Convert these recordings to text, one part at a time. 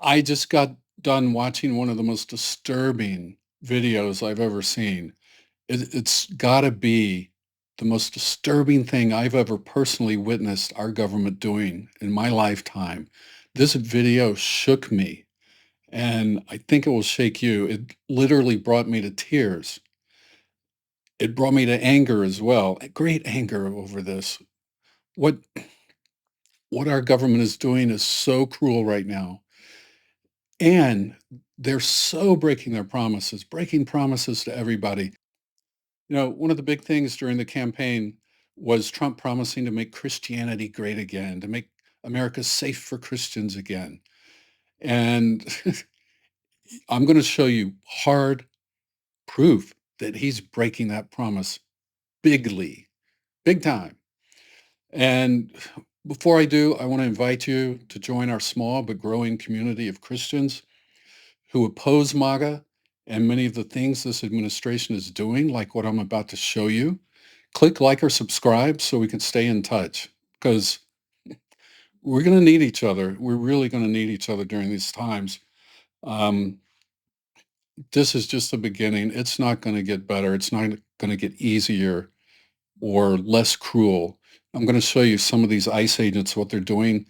I just got done watching one of the most disturbing videos I've ever seen. It's gotta be the most disturbing thing I've ever personally witnessed our government doing in my lifetime. This video shook me, and I think it will shake you. It literally brought me to tears. It brought me to anger as well, a great anger over this. What what our government is doing is so cruel right now. And they're so breaking promises to everybody. One of the big things during the campaign was Trump promising to make Christianity great again, to make America safe for Christians again. And I'm going to show you hard proof that he's breaking that promise bigly, big time. And before I do, I want to invite you to join our small but growing community of Christians who oppose MAGA and many of the things this administration is doing, like what I'm about to show you. Click like or subscribe so we can stay in touch because we're going to need each other. We're really going to need each other during these times. Um, this is just the beginning. It's not going to get better. It's not going to get easier or less cruel. I'm going to show you some of these ICE agents, what they're doing.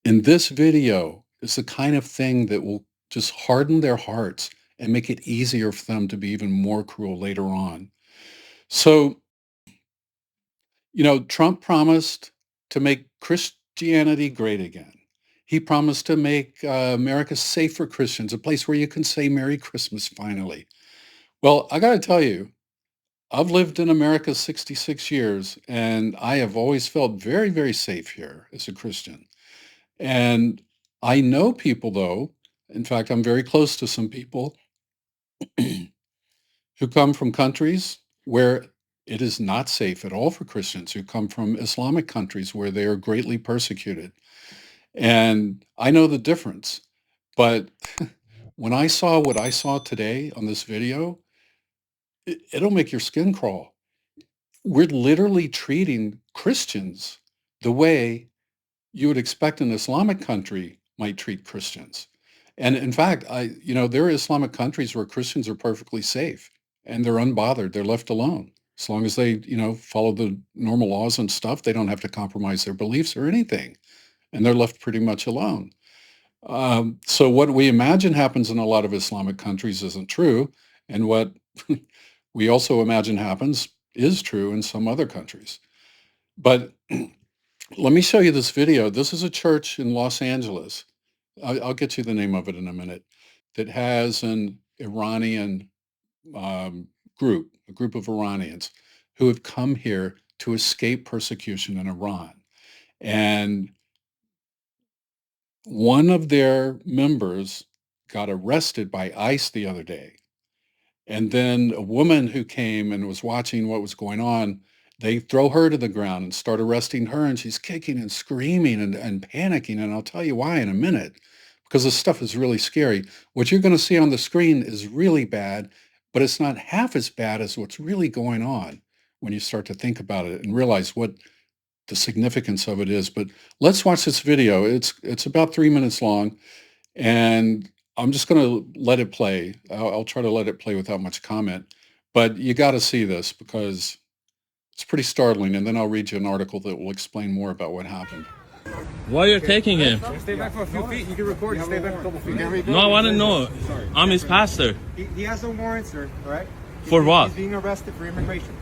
In this video is the kind of thing that will just harden their hearts and make it easier for them to be even more cruel later on. So, Trump promised to make Christianity great again. He promised to make America safe for Christians, a place where you can say Merry Christmas finally. Well, I got to tell you, I've lived in America 66 years, and I have always felt very, very safe here as a Christian. And I know people, though, in fact, I'm very close to some people who come from countries where it is not safe at all for Christians, who come from Islamic countries where they are greatly persecuted. And I know the difference. But when I saw what I saw today on this video, it'll make your skin crawl. We're literally treating Christians the way you would expect an Islamic country might treat Christians. And in fact, there are Islamic countries where Christians are perfectly safe and they're unbothered. They're left alone. As long as they, follow the normal laws and stuff, they don't have to compromise their beliefs or anything. And they're left pretty much alone. So what we imagine happens in a lot of Islamic countries isn't true. And what we also imagine happens is true in some other countries. But let me show you this video. This is a church in Los Angeles. I'll get you the name of it in a minute. That has an Iranian um, a group of Iranians who have come here to escape persecution in Iran. And one of their members got arrested by ICE the other day. And then a woman who came and was watching what was going on, they throw her to the ground and start arresting her. And she's kicking and screaming and panicking. And I'll tell you why in a minute, because this stuff is really scary. What you're going to see on the screen is really bad, but it's not half as bad as what's really going on when you start to think about it and realize what the significance of it is. But let's watch this video. It's about 3 minutes long. And I'm just going to let it play. I'll try to let it play without much comment. But you got to see this because it's pretty startling. And then I'll read you an article that will explain more about what happened. Why you're taking him? Stay back for a few feet. You can record. You stay back a couple feet. No, I want to know. I'm his pastor. He has no warrant, sir. All right. For what? He's being arrested for immigration.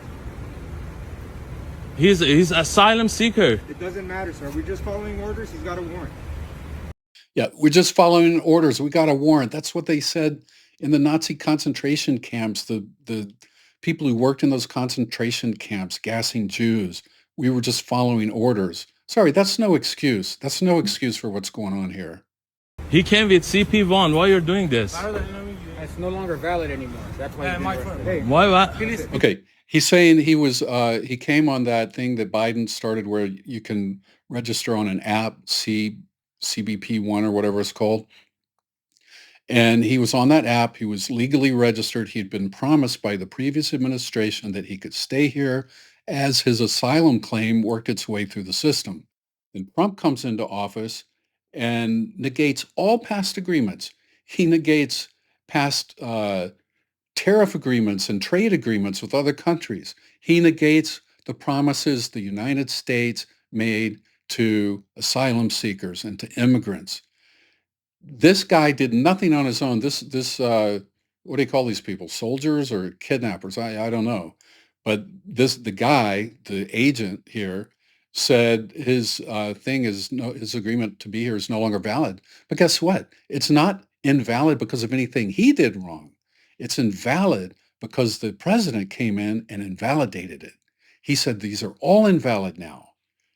He's asylum seeker. It doesn't matter, sir. We're just following orders. He's got a warrant. Yeah, we're just following orders. We got a warrant. That's what they said in the Nazi concentration camps. The people who worked in those concentration camps, gassing Jews. We were just following orders. Sorry, that's no excuse. That's no excuse for what's going on here. He came with CP1. Why you're doing this? It's no longer valid anymore. That's why. Hey, Why what? Okay, he's saying he came on that thing that Biden started where you can register on an app, CBP1 or whatever it's called. And he was on that app. He was legally registered. He'd been promised by the previous administration that he could stay here as his asylum claim worked its way through the system. Then Trump comes into office and negates all past agreements. He negates past tariff agreements and trade agreements with other countries. He negates the promises the United States made to asylum seekers and to immigrants. This guy did nothing on his own. This what do you call these people? Soldiers or kidnappers? I don't know. But the guy, the agent here, said his thing is no his agreement to be here is no longer valid. But guess what? It's not invalid because of anything he did wrong. It's invalid because the president came in and invalidated it. He said these are all invalid now.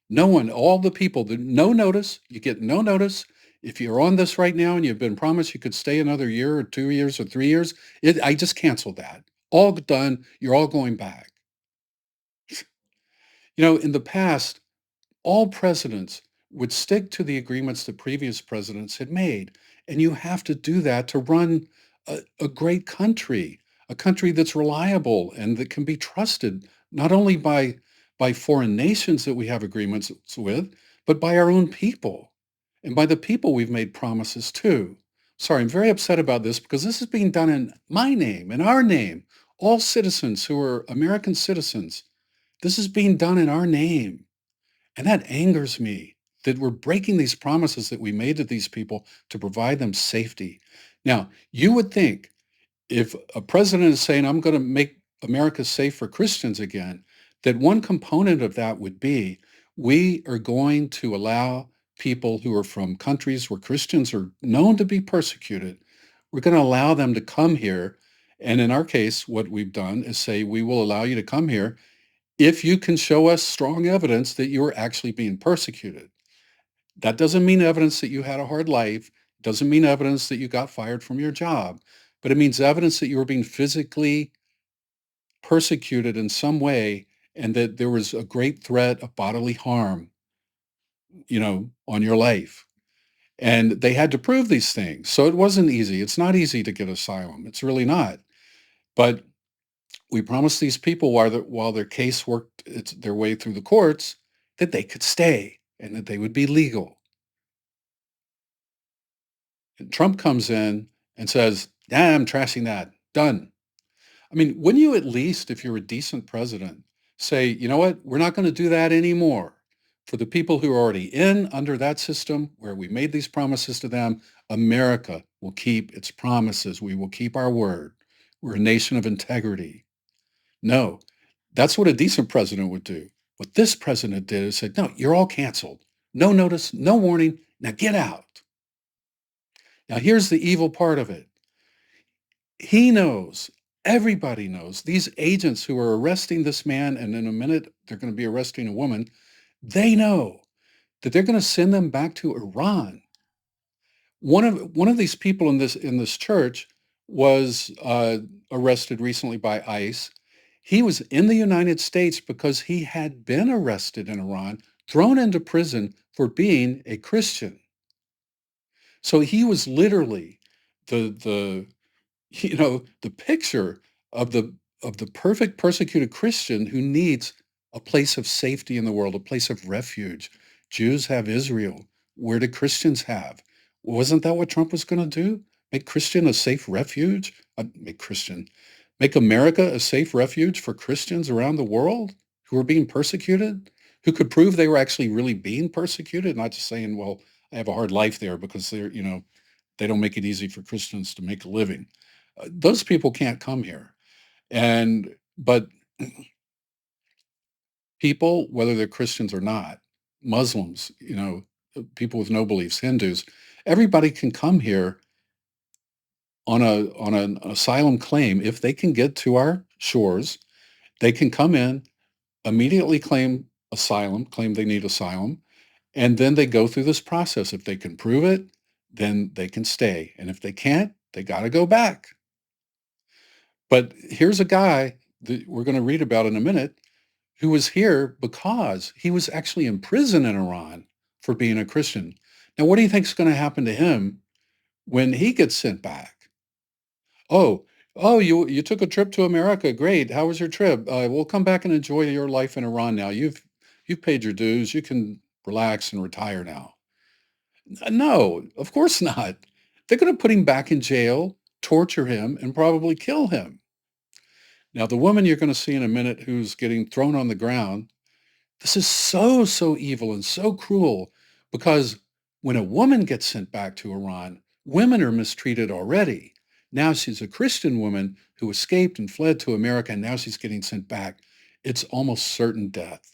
No one, all the people, no notice. You get no notice. If you're on this right now and you've been promised you could stay another year or 2 years or 3 years, I just canceled that. All done. You're all going back. In the past, all presidents would stick to the agreements that previous presidents had made. And you have to do that to run a great country, a country that's reliable and that can be trusted, not only by foreign nations that we have agreements with, but by our own people and by the people we've made promises to. Sorry, I'm very upset about this because this is being done in my name, in our name, all citizens who are American citizens. This is being done in our name. And that angers me that we're breaking these promises that we made to these people to provide them safety. Now, you would think if a president is saying, I'm going to make America safe for Christians again, that one component of that would be we are going to allow people who are from countries where Christians are known to be persecuted, we're going to allow them to come here. And in our case, what we've done is say, we will allow you to come here if you can show us strong evidence that you are actually being persecuted. That doesn't mean evidence that you had a hard life. It doesn't mean evidence that you got fired from your job, but it means evidence that you were being physically persecuted in some way and that there was a great threat of bodily harm, on your life. And they had to prove these things. So it wasn't easy. It's not easy to get asylum. It's really not. But we promised these people while their case worked their way through the courts that they could stay and that they would be legal. And Trump comes in and says, yeah, I'm trashing that. Done. I mean, wouldn't you at least, if you're a decent president, say, you know what, we're not going to do that anymore. For the people who are already in under that system where we made these promises to them, America will keep its promises. We will keep our word. We're a nation of integrity. No, that's what a decent president would do. What this president did is said, no, you're all canceled. No notice, no warning. Now get out. Now here's the evil part of it. He knows, everybody knows, these agents who are arresting this man, and in a minute they're going to be arresting a woman, they know that they're going to send them back to Iran. One of these people in this church was arrested recently by ICE. He was in the United States because he had been arrested in Iran, thrown into prison for being a Christian. So he was literally the the picture of the perfect persecuted Christian who needs a place of safety in the world, a place of refuge. Jews have Israel. Where do Christians have? Wasn't that what Trump was going to do? Make Christian a safe refuge? Make America a safe refuge for Christians around the world who are being persecuted, who could prove they were actually really being persecuted, not just saying, well, I have a hard life there because they don't make it easy for Christians to make a living. Those people can't come here. But people, whether they're Christians or not, Muslims, people with no beliefs, Hindus, everybody can come here on an asylum claim. If they can get to our shores, they can come in, immediately claim asylum, claim they need asylum, and then they go through this process. If they can prove it, then they can stay. And if they can't, they got to go back. But here's a guy that we're going to read about in a minute who was here because he was actually in prison in Iran for being a Christian. Now, what do you think is going to happen to him when he gets sent back? Oh, you took a trip to America. Great. How was your trip? We'll come back and enjoy your life in Iran now. You've paid your dues. You can relax and retire now. No, of course not. They're going to put him back in jail, torture him, and probably kill him. Now, the woman you're going to see in a minute who's getting thrown on the ground, this is so, so evil and so cruel because when a woman gets sent back to Iran, women are mistreated already. Now she's a Christian woman who escaped and fled to America, and now she's getting sent back. It's almost certain death.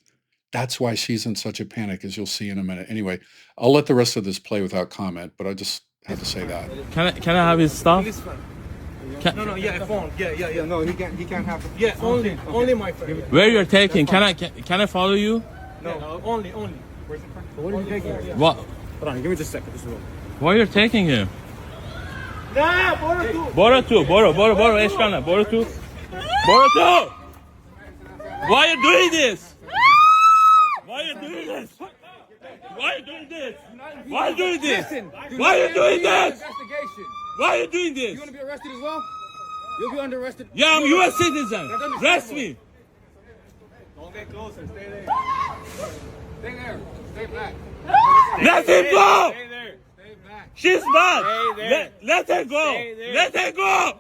That's why she's in such a panic, as you'll see in a minute. Anyway, I'll let the rest of this play without comment, but I just had to say that. Can I have his stuff? No, yeah, phone. Yeah. No, he can't have it. Yeah, only my friend. Where you're taking? Can I follow you? No, only. Where's the friend? What are you taking? What? Hold on, give me just a second. This is all. Why you're taking him? Nah, Boro اشکال نه. Boro tu. Why are you doing this? Why are you doing this? Why are you doing this? Why are you doing this? Why are you doing this? Why are you doing this? You want to be arrested as well? You'll be under arrested. Yeah, I'm U.S. citizen. Arrest me. Don't get closer. Stay there. Stay there. Stay back. Let him go. Stay there. Stay back. She's bad. Stay there. Let her go. Stay there. Let her go.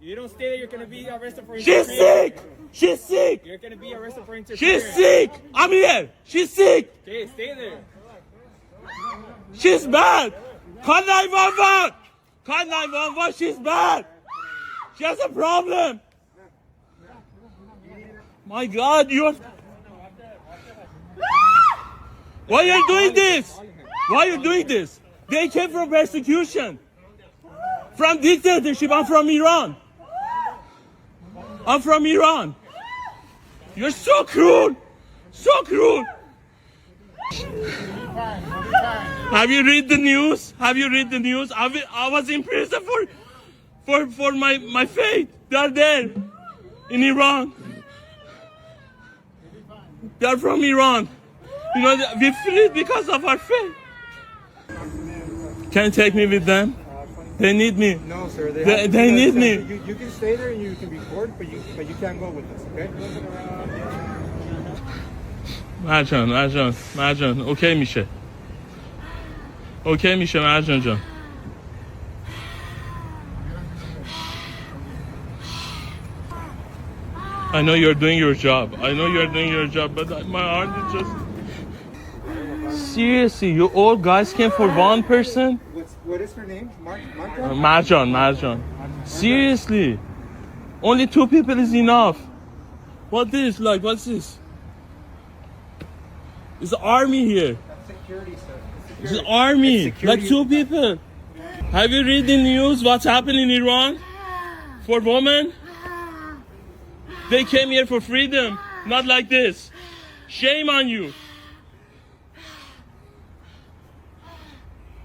You don't stay there, you're going to be arrested for She's interference. sick. She's sick. You're going to be arrested for interference. She's sick. I'm here. She's sick. Okay, stay there. She's bad. Call 911. Call 911. She's bad. She has a problem. My God, you're... Why are you doing this? Why are you doing this? They came from persecution. From dictatorship. I'm from Iran. I'm from Iran. You're so cruel. So cruel. Have you read the news? Have you read the news? I was in prison for my faith. They are there in Iran. They are from Iran. You know, we fled because of our faith. Can you take me with them? They need me. No, sir. They need me. You can stay there and you can record, but you can't go with us, okay? مرجان اوکی میشه. اوکی میشه مرجان جان. I know you're doing your job. But my heart is just... Seriously, you all guys came for one person? What is her name? Marjan. Seriously. Only 2 people is enough. What's this? What's this? It's the army here. That's security, sir. It's the army. Like 2 people. Have you read the news what's happening in Iran? For women? They came here for freedom. Not like this. Shame on you.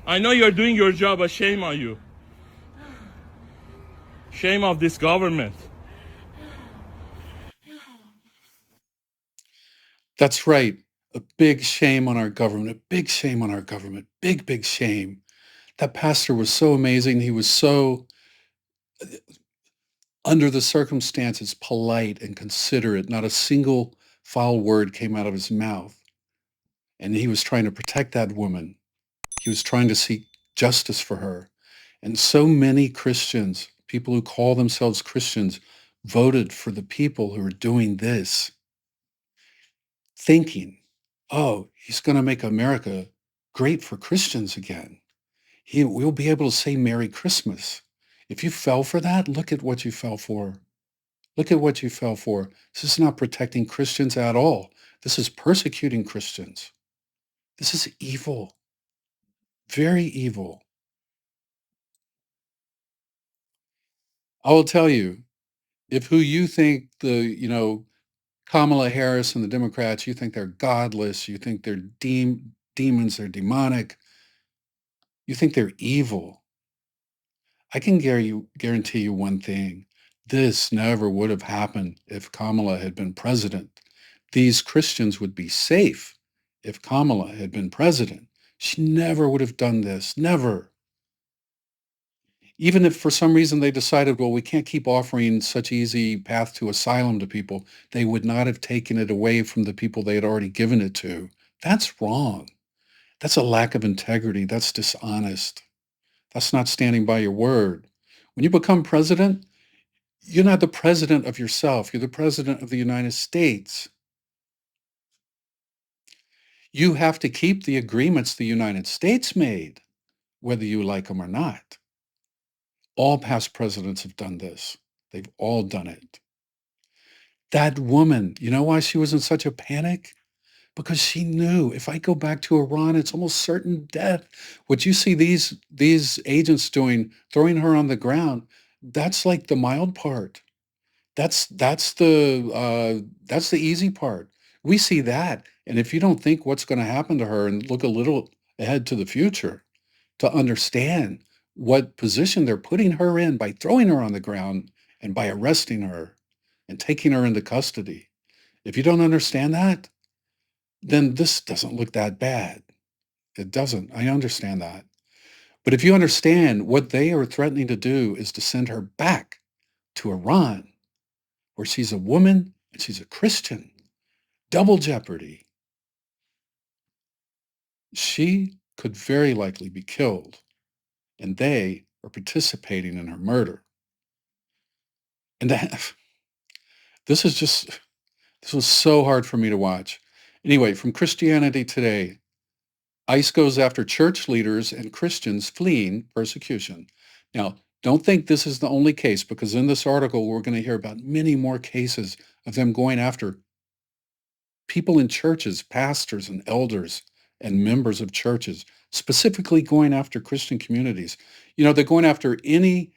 I know you're doing your job, but shame on you. Shame of this government. That's right. A big shame on our government. A big shame on our government. Big, big shame. That pastor was so amazing. He was so, under the circumstances, polite and considerate. Not a single foul word came out of his mouth. And he was trying to protect that woman. He was trying to seek justice for her. And so many Christians, people who call themselves Christians, voted for the people who are doing this, thinking, oh, he's going to make America great for Christians again. We'll be able to say Merry Christmas. If you fell for that, look at what you fell for. Look at what you fell for. This is not protecting Christians at all. This is persecuting Christians. This is evil. Very evil. I will tell you, if who you think Kamala Harris and the Democrats, you think they're godless, you think they're demons, they're demonic, you think they're evil, I can guarantee you one thing. This never would have happened if Kamala had been president. These Christians would be safe if Kamala had been president. She never would have done this. Never. Even if for some reason they decided, well, we can't keep offering such easy path to asylum to people, they would not have taken it away from the people they had already given it to. That's wrong. That's a lack of integrity. That's dishonest. That's not standing by your word. When you become president, you're not the president of yourself. You're the president of the United States. You have to keep the agreements the United States made, whether you like them or not. All past presidents have done this. They've all done it. That woman, you know why she was in such a panic? Because she knew if I go back to Iran, it's almost certain death. What you see these agents doing, throwing her on the ground, that's like the mild part. That's the easy part. We see that, and if you don't think what's going to happen to her and look a little ahead to the future to understand what position they're putting her in by throwing her on the ground and by arresting her and taking her into custody. If you don't understand that, then this doesn't look that bad. It doesn't. I understand that. But if you understand what they are threatening to do is to send her back to Iran, where she's a woman and she's a Christian, double jeopardy. She could very likely be killed, and they are participating in her murder. And that, this is just, this was so hard for me to watch. Anyway, from Christianity Today, ICE goes after church leaders and Christians fleeing persecution. Now, don't think this is the only case, because in this article, we're going to hear about many more cases of them going after people in churches, pastors and elders and members of churches, specifically going after Christian communities. You know, they're going after anything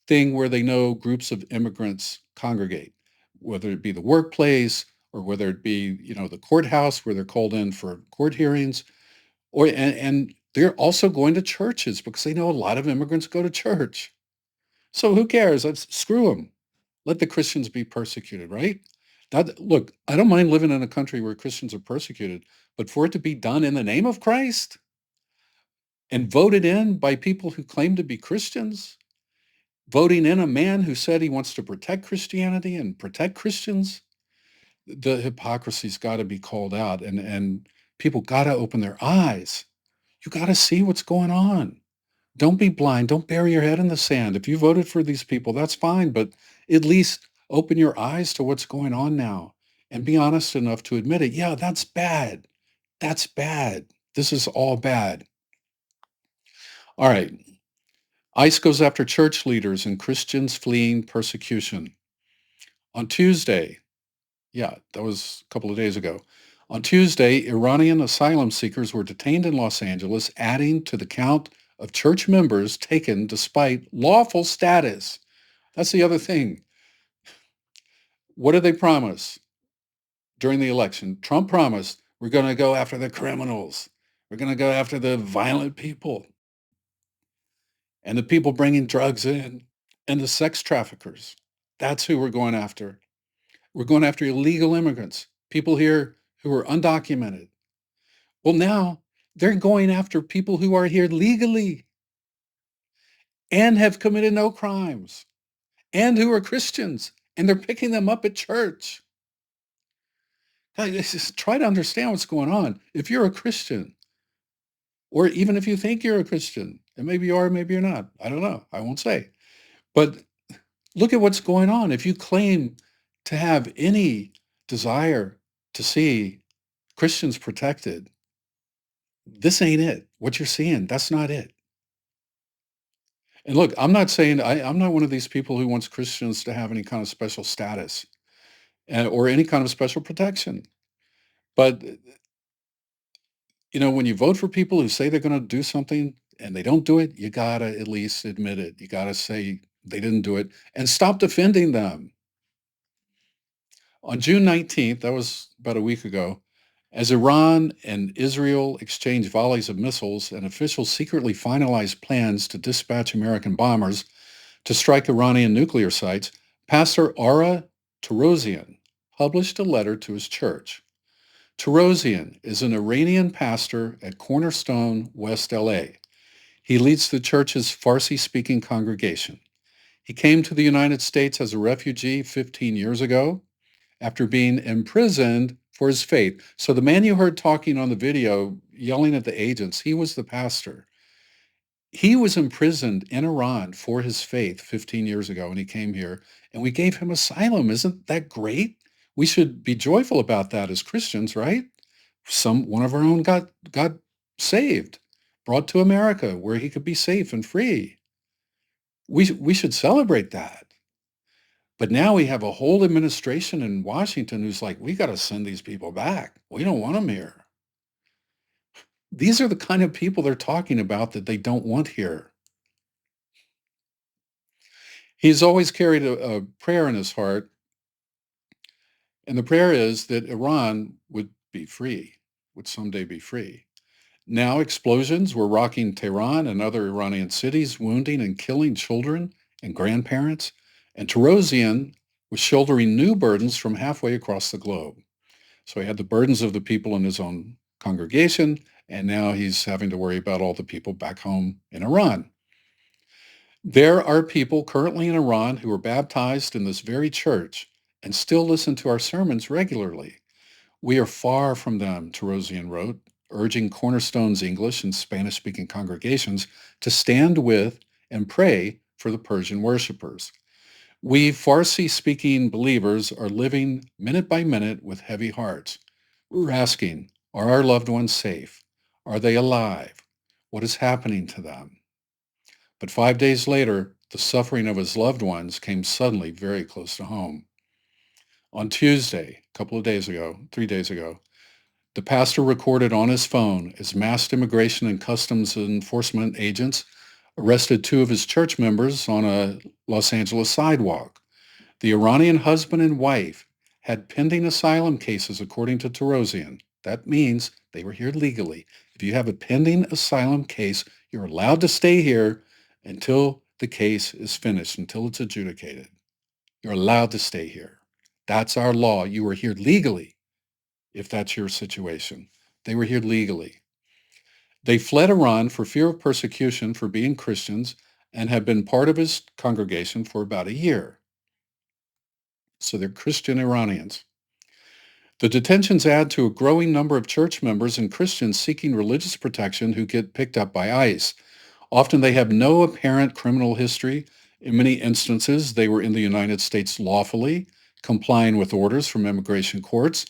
where they know groups of immigrants congregate, whether it be the workplace or whether it be, you know, the courthouse where they're called in for court hearings, or and they're also going to churches because they know a lot of immigrants go to church. So who cares? Screw them. Let the Christians be persecuted, right? That, look, I don't mind living in a country where Christians are persecuted, but for it to be done in the name of Christ and voted in by people who claim to be Christians, voting in a man who said he wants to protect Christianity and protect Christians, the hypocrisy's got to be called out, and people got to open their eyes. You got to see what's going on. Don't be blind. Don't bury your head in the sand. If you voted for these people, that's fine, but at least open your eyes to what's going on now and be honest enough to admit it. Yeah, that's bad. That's bad. This is all bad. All right. ICE goes after church leaders and Christians fleeing persecution. On Tuesday, yeah, that was a couple of days ago. On Tuesday, Iranian asylum seekers were detained in Los Angeles, adding to the count of church members taken despite lawful status. That's the other thing. What did they promise during the election? Trump promised, we're going to go after the criminals. We're going to go after the violent people and the people bringing drugs in and the sex traffickers. That's who we're going after. We're going after illegal immigrants, people here who are undocumented. Well, now they're going after people who are here legally and have committed no crimes and who are Christians, and they're picking them up at church. Just try to understand what's going on. If you're a Christian, or even if you think you're a Christian, and maybe you are, maybe you're not, I don't know, I won't say. But look at what's going on. If you claim to have any desire to see Christians protected, this ain't it. What you're seeing, that's not it. And look, I'm not saying I'm not one of these people who wants Christians to have any kind of special status or any kind of special protection. But you know, when you vote for people who say they're going to do something and they don't do it, you gotta at least admit it. You gotta say they didn't do it and stop defending them. On June 19th, that was about a week ago, as Iran and Israel exchanged volleys of missiles and officials secretly finalized plans to dispatch American bombers to strike Iranian nuclear sites, Pastor Ara Tarosian published a letter to his church. Tarosian is an Iranian pastor at Cornerstone, West LA. He leads the church's Farsi-speaking congregation. He came to the United States as a refugee 15 years ago after being imprisoned for his faith. So the man you heard talking on the video, yelling at the agents. He was the pastor. He was imprisoned in Iran for his faith 15 years ago, and he came here, and we gave him asylum. Isn't that great? We should be joyful about that as Christians, right? One of our own got saved, brought to America where he could be safe and free. We should celebrate that. But now we have a whole administration in Washington who's like, we got to send these people back. We don't want them here. These are the kind of people they're talking about that they don't want here. He's always carried a prayer in his heart, and the prayer is that Iran would be free, would someday be free. Now explosions were rocking Tehran and other Iranian cities, wounding and killing children and grandparents, and Terosian was shouldering new burdens from halfway across the globe. So he had the burdens of the people in his own congregation, and now he's having to worry about all the people back home in Iran. There are people currently in Iran who are baptized in this very church and still listen to our sermons regularly. We are far from them, Terosian wrote, urging Cornerstone's English and Spanish-speaking congregations to stand with and pray for the Persian worshipers. We Farsi-speaking believers are living minute by minute with heavy hearts. We're asking, are our loved ones safe? Are they alive? What is happening to them? But 5 days later, the suffering of his loved ones came suddenly very close to home. On Tuesday, a couple of days ago, 3 days ago, the pastor recorded on his phone as masked immigration and customs enforcement agents arrested two of his church members on a Los Angeles sidewalk. The Iranian husband and wife had pending asylum cases, according to Terosian. That means they were here legally. If you have a pending asylum case, you're allowed to stay here until the case is finished, until it's adjudicated. You're allowed to stay here. That's our law. You are here legally, if that's your situation. They were here legally. They fled Iran for fear of persecution for being Christians and have been part of his congregation for about a year. So they're Christian Iranians. The detentions add to a growing number of church members and Christians seeking religious protection who get picked up by ICE. Often they have no apparent criminal history. In many instances, they were in the United States lawfully, complying with orders from immigration courts.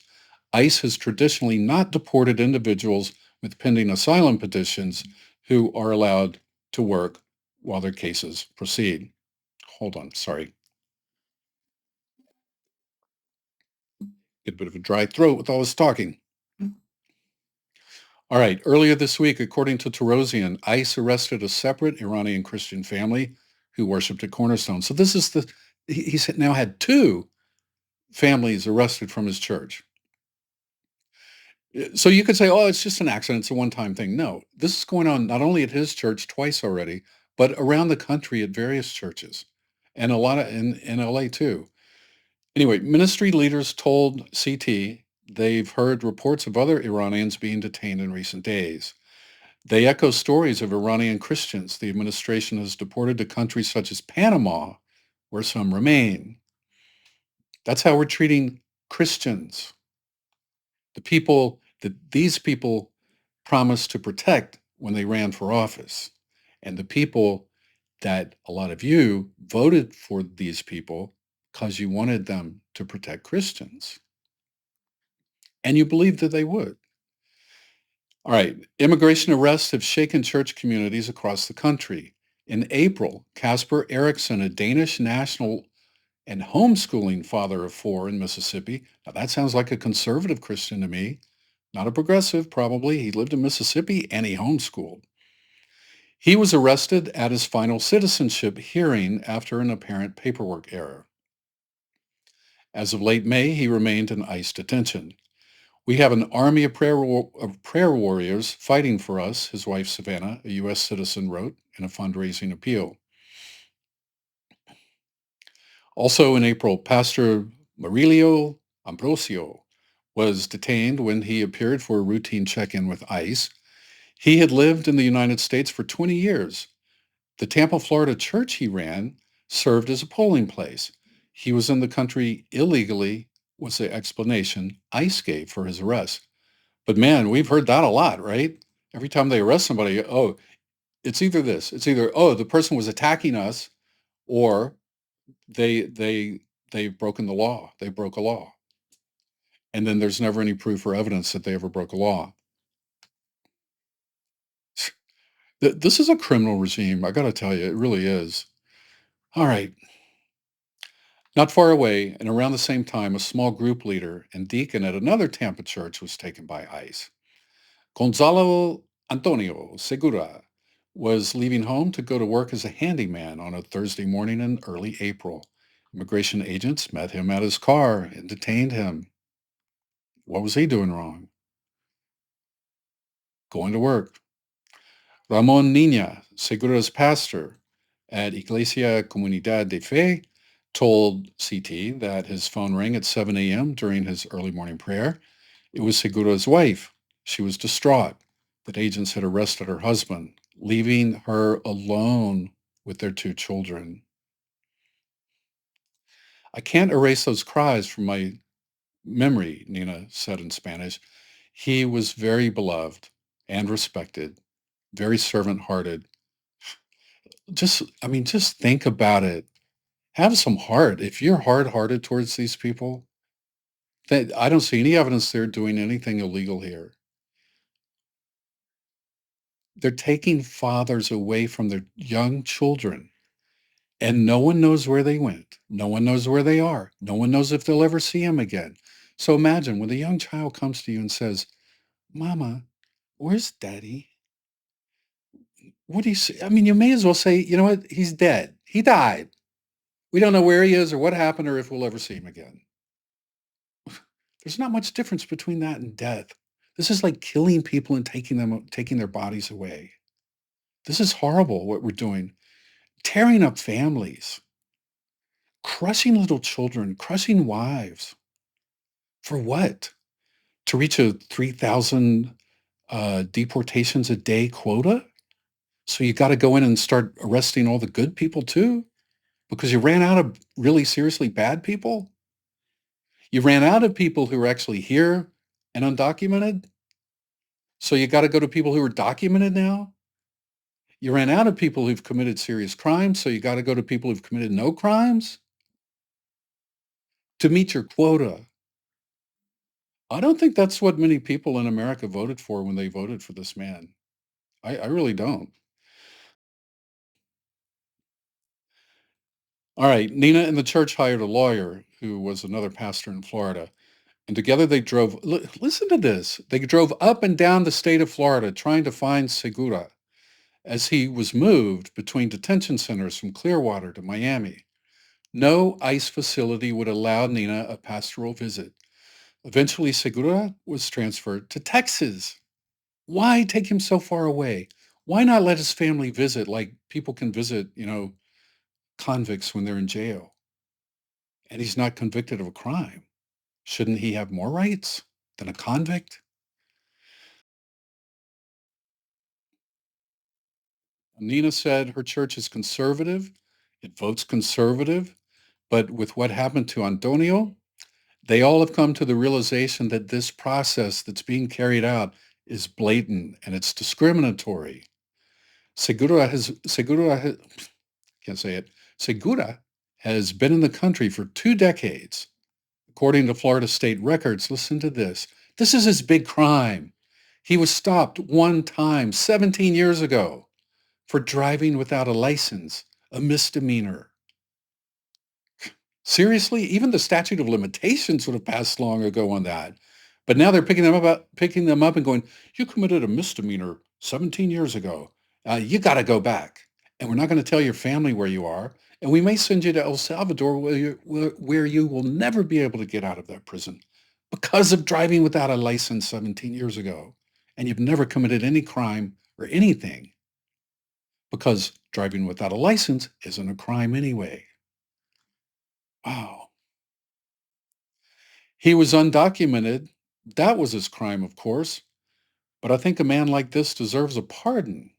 ICE has traditionally not deported individuals with pending asylum petitions who are allowed to work while their cases proceed. Hold on, sorry. Get a bit of a dry throat with all this talking. All right, earlier this week, according to Terosian, ICE arrested a separate Iranian Christian family who worshiped at Cornerstone. So this is he's now had two families arrested from his church. So you could say, oh, it's just an accident. It's a one-time thing. No, this is going on not only at his church twice already, but around the country at various churches and a lot of in LA too. Anyway, ministry leaders told CT they've heard reports of other Iranians being detained in recent days. They echo stories of Iranian Christians the administration has deported to countries such as Panama, where some remain. That's how we're treating Christians, the people that these people promised to protect when they ran for office, and the people that a lot of you voted for these people because you wanted them to protect Christians, and you believed that they would. All right, immigration arrests have shaken church communities across the country. In April, Casper Erickson, a Danish national and homeschooling father of four in Mississippi. Now that sounds like a conservative Christian to me. Not a progressive, probably. He lived in Mississippi and he homeschooled. He was arrested at his final citizenship hearing after an apparent paperwork error. As of late May, he remained in ICE detention. We have an army of prayer warriors fighting for us, his wife Savannah, a U.S. citizen, wrote in a fundraising appeal. Also in April, Pastor Marilio Ambrosio was detained when he appeared for a routine check-in with ICE. He had lived in the United States for 20 years. The Tampa, Florida church he ran served as a polling place. He was in the country illegally, was the explanation ICE gave for his arrest. But man, we've heard that a lot, right? Every time they arrest somebody, oh, it's either this. It's either, oh, the person was attacking us, or they've broken the law. They broke a law. And then there's never any proof or evidence that they ever broke a law. This is a criminal regime. I got to tell you, it really is. All right. Not far away, and around the same time, a small group leader and deacon at another Tampa church was taken by ICE. Gonzalo Antonio Segura was leaving home to go to work as a handyman on a Thursday morning in early April. Immigration agents met him at his car and detained him. What was he doing wrong? Going to work. Ramon Nina, Segura's pastor at Iglesia Comunidad de Fe, told CT that his phone rang at 7 a.m. during his early morning prayer. It was Segura's wife. She was distraught that agents had arrested her husband, leaving her alone with their two children. I can't erase those cries from my memory, Nina said in Spanish. He was very beloved and respected, very servant hearted. Just think about it. Have some heart. If you're hard hearted towards these people, that I don't see any evidence they're doing anything illegal here. They're taking fathers away from their young children, and no one knows where they went. No one knows where they are. No one knows if they'll ever see them again. So imagine when the young child comes to you and says, Mama, where's daddy? What do you say? I mean, you may as well say, you know what? He's dead. He died. We don't know where he is or what happened or if we'll ever see him again. There's not much difference between that and death. This is like killing people and taking their bodies away. This is horrible what we're doing. Tearing up families, crushing little children, crushing wives. For what? To reach a 3,000 deportations a day quota? So you got to go in and start arresting all the good people too? Because you ran out of really seriously bad people? You ran out of people who are actually here and undocumented? So you got to go to people who are documented now? You ran out of people who've committed serious crimes, so you got to go to people who've committed no crimes to meet your quota. I don't think that's what many people in America voted for when they voted for this man. I really don't. All right. Nina and the church hired a lawyer who was another pastor in Florida. And together they drove, listen to this. They drove up and down the state of Florida trying to find Segura as he was moved between detention centers from Clearwater to Miami. No ICE facility would allow Nina a pastoral visit. Eventually, Segura was transferred to Texas. Why take him so far away? Why not let his family visit like people can visit, convicts when they're in jail? And he's not convicted of a crime. Shouldn't he have more rights than a convict? Nina said her church is conservative. It votes conservative. But with what happened to Antonio, they all have come to the realization that this process that's being carried out is blatant and it's discriminatory. Segura can't say it. Segura has been in the country for 2 decades. According to Florida state records, listen to this. This is his big crime. He was stopped one time 17 years ago for driving without a license, a misdemeanor. Seriously, even the statute of limitations would have passed long ago on that. But now they're picking them up and going, you committed a misdemeanor 17 years ago. You got to go back. And we're not going to tell your family where you are. And we may send you to El Salvador where you will never be able to get out of that prison because of driving without a license 17 years ago. And you've never committed any crime or anything because driving without a license isn't a crime anyway. Wow. He was undocumented. That was his crime, of course. But I think a man like this deserves a pardon.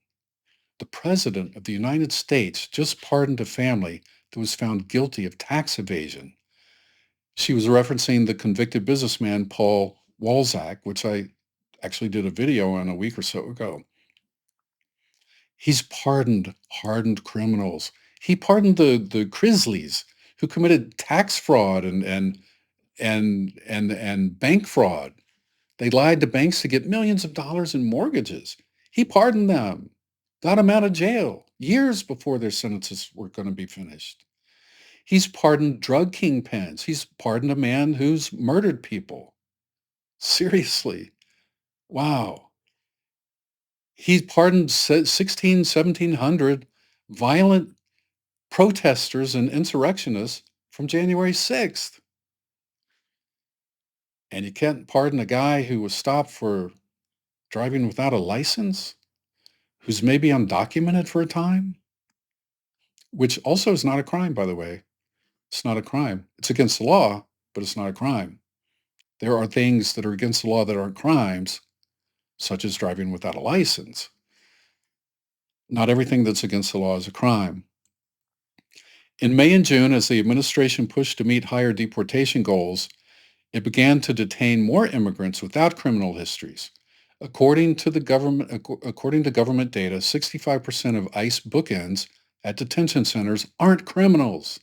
The President of the United States just pardoned a family that was found guilty of tax evasion. She was referencing the convicted businessman Paul Walzak, which I actually did a video on a week or so ago. He's pardoned hardened criminals. He pardoned the Grizzlies who committed tax fraud and bank fraud. They lied to banks to get millions of dollars in mortgages. He pardoned them, got them out of jail years before their sentences were going to be finished. He's pardoned drug kingpins. He's pardoned a man who's murdered people. Seriously. Wow. He pardoned 1700 violent protesters and insurrectionists from January 6th. And you can't pardon a guy who was stopped for driving without a license, who's maybe undocumented for a time, which also is not a crime, by the way. It's not a crime. It's against the law, but it's not a crime. There are things that are against the law that aren't crimes, such as driving without a license. Not everything that's against the law is a crime. In May and June, as the administration pushed to meet higher deportation goals, it began to detain more immigrants without criminal histories. According to government data, 65% of ICE bookends at detention centers aren't criminals.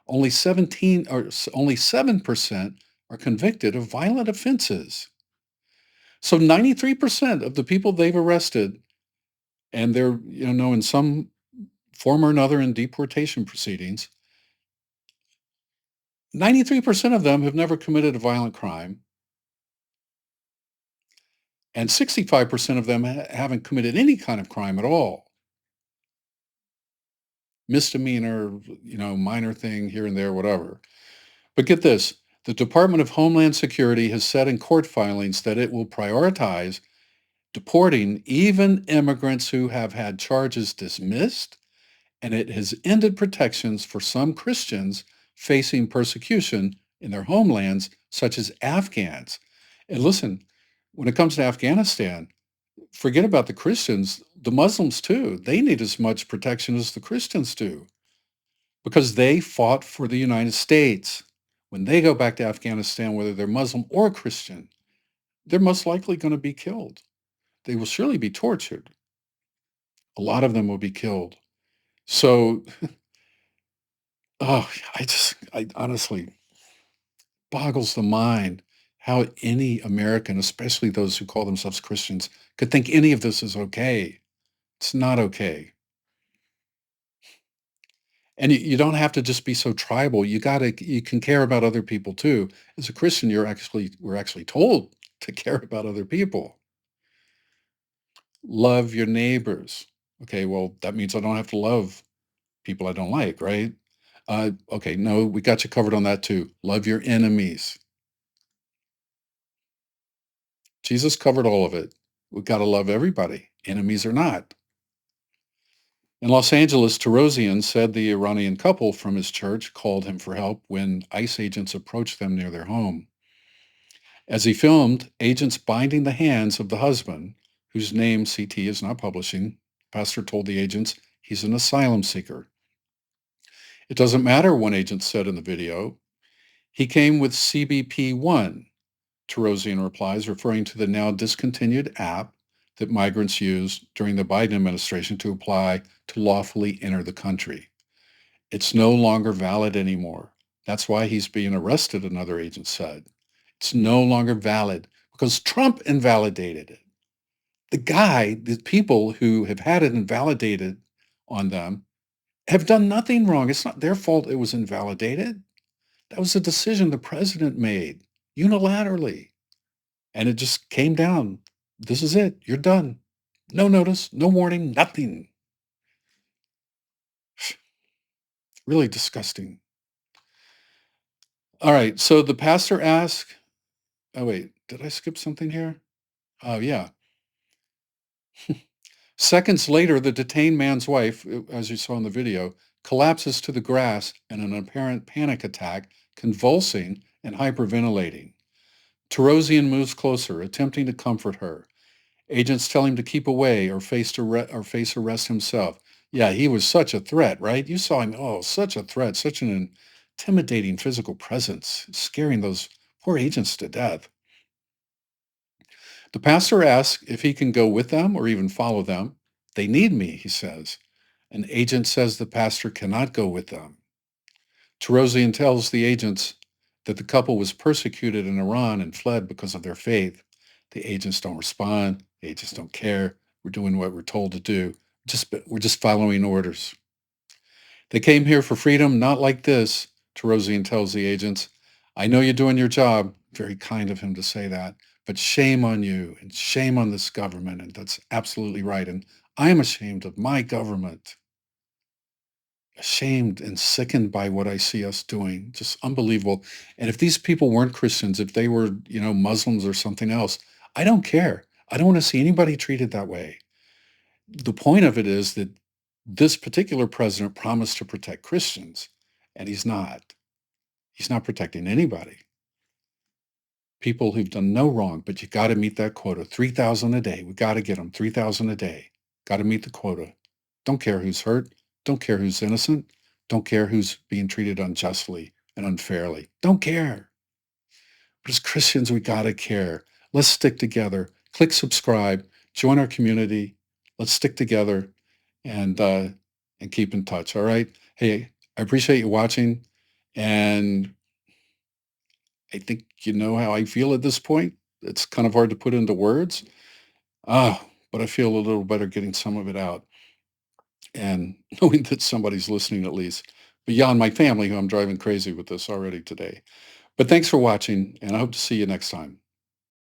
Only 7% are convicted of violent offenses. So 93% of the people they've arrested, and they're in some form or another in deportation proceedings, 93% of them have never committed a violent crime, and 65% of them haven't committed any kind of crime at all. Misdemeanor, minor thing here and there, whatever. But get this, the Department of Homeland Security has said in court filings that it will prioritize deporting even immigrants who have had charges dismissed, and it has ended protections for some Christians facing persecution in their homelands, such as Afghans. And listen, when it comes to Afghanistan, forget about the Christians, the Muslims too. They need as much protection as the Christians do because they fought for the United States. When they go back to Afghanistan, whether they're Muslim or Christian, they're most likely going to be killed. They will surely be tortured. A lot of them will be killed. So, I honestly boggles the mind how any American, especially those who call themselves Christians, could think any of this is okay. It's not okay. And you don't have to just be so tribal. You can care about other people too. As a Christian, we're actually told to care about other people. Love your neighbors. Okay, well, that means I don't have to love people I don't like, right? Okay, no, we got you covered on that too. Love your enemies. Jesus covered all of it. We've got to love everybody, enemies or not. In Los Angeles, Terosian said the Iranian couple from his church called him for help when ICE agents approached them near their home. As he filmed, agents binding the hands of the husband, whose name CT is not publishing, pastor told the agents he's an asylum seeker. It doesn't matter, one agent said in the video. He came with CBP-1, Terosian replies, referring to the now discontinued app that migrants used during the Biden administration to apply to lawfully enter the country. It's no longer valid anymore. That's why he's being arrested, another agent said. It's no longer valid because Trump invalidated it. The people who have had it invalidated on them have done nothing wrong. It's not their fault it was invalidated. That was a decision the president made unilaterally. And it just came down. This is it. You're done. No notice, no warning, nothing. Really disgusting. All right. So the pastor asked, oh, wait, did I skip something here? Oh, yeah. Seconds later, the detained man's wife, as you saw in the video, collapses to the grass in an apparent panic attack, convulsing and hyperventilating. Terosian moves closer, attempting to comfort her. Agents tell him to keep away or face arrest himself. Yeah, he was such a threat, right? You saw him. Oh, such a threat, such an intimidating physical presence, scaring those poor agents to death. The pastor asks if he can go with them or even follow them. They need me, he says. An agent says the pastor cannot go with them. Tarosian tells the agents that the couple was persecuted in Iran and fled because of their faith. The agents don't respond. The agents don't care. We're doing what we're told to do. We're just following orders. They came here for freedom, not like this, Tarosian tells the agents. I know you're doing your job. Very kind of him to say that. But shame on you and shame on this government. And that's absolutely right. And I am ashamed of my government. Ashamed and sickened by what I see us doing. Just unbelievable. And if these people weren't Christians, if they were, Muslims or something else, I don't care. I don't want to see anybody treated that way. The point of it is that this particular president promised to protect Christians, and he's not. He's not protecting anybody. People who've done no wrong, but you got to meet that quota. 3,000 a day. We got to get them 3,000 a day. Got to meet the quota. Don't care who's hurt. Don't care who's innocent. Don't care who's being treated unjustly and unfairly. Don't care. But as Christians, we got to care. Let's stick together. Click subscribe. Join our community. Let's stick together and keep in touch. All right. Hey, I appreciate you watching, and I think you know how I feel at this point. It's kind of hard to put into words. But I feel a little better getting some of it out and knowing that somebody's listening at least beyond my family, who I'm driving crazy with this already today. But thanks for watching, and I hope to see you next time.